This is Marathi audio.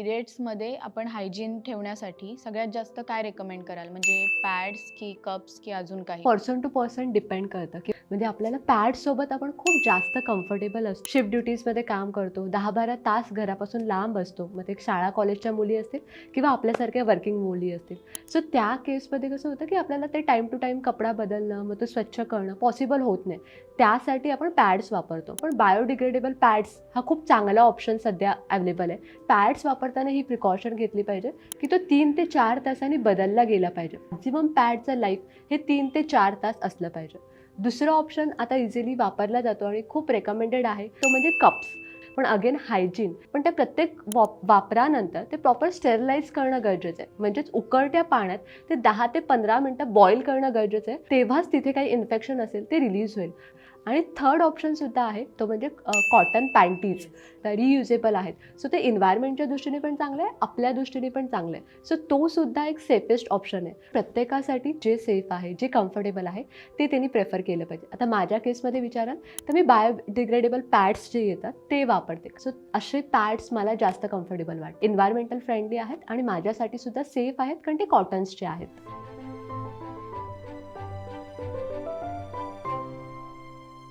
पिरियड्समध्ये आपण हायजीन ठेवण्यासाठी सगळ्यात जास्त काय रेकमेंड कराल? म्हणजे पॅड्स की कप्स की अजून काही? पर्सन टू पर्सन डिपेंड करतं, की म्हणजे आपल्याला पॅडसोबत आपण खूप जास्त कम्फर्टेबल असतो. शिफ्ट ड्युटीजमध्ये काम करतो, 10-12 तास घरापासून लांब असतो. मग ते शाळा कॉलेजच्या मुली असतील किंवा आपल्यासारख्या वर्किंग मुली असतील. सो त्या केसमध्ये कसं होतं, की आपल्याला ते टाईम टू टाईम कपडा बदलणं, मग तो स्वच्छ करणं पॉसिबल होत नाही. त्यासाठी आपण पॅड्स वापरतो. पण बायोडिग्रेडेबल पॅड्स हा खूप चांगला ऑप्शन सध्या अवेलेबल आहे. पॅड्स वापरताना ही प्रिकॉशन घेतली पाहिजे, की तो 3 ते 4 तासांनी बदलला गेला पाहिजे. मॅक्सिमम पॅडचं लाईफ हे 3 ते 4 तास असलं पाहिजे. दुसरं ऑप्शन आता इझिली वापरला जातो आणि खूप रेकमेंडेड आहे, तो म्हणजे कप्स. पण अगेन हायजीन. पण त्या प्रत्येक वापरानंतर ते प्रॉपर स्टेरिलाइज करणं गरजेचं आहे. म्हणजेच उकळत्या पाण्यात ते 10 ते 15 मिनिटं बॉईल करणं गरजेचं आहे. तेव्हाच तिथे काही इन्फेक्शन असेल ते रिलीज होईल. आणि थर्ड ऑप्शनसुद्धा आहे, तो म्हणजे कॉटन पॅन्टीज. रियुजेबल आहेत. सो ते एन्व्हायरमेंटच्या दृष्टीने पण चांगलं आहे, आपल्या दृष्टीने पण चांगलं आहे. सो तो सुद्धा एक सेफेस्ट ऑप्शन आहे. प्रत्येकासाठी जे सेफ आहे, जे कम्फर्टेबल आहे, ते त्यांनी प्रेफर केलं पाहिजे. आता माझ्या केसमध्ये विचाराल तर मी बायोडिग्रेडेबल पॅड्स जे येतात ते वापरते. सो असे पॅड्स मला जास्त कम्फर्टेबल वाटतात. एन्व्हायरमेंटल फ्रेंडली आहेत आणि माझ्यासाठी सुद्धा सेफ आहेत, कारण ते कॉटन्सचे आहेत.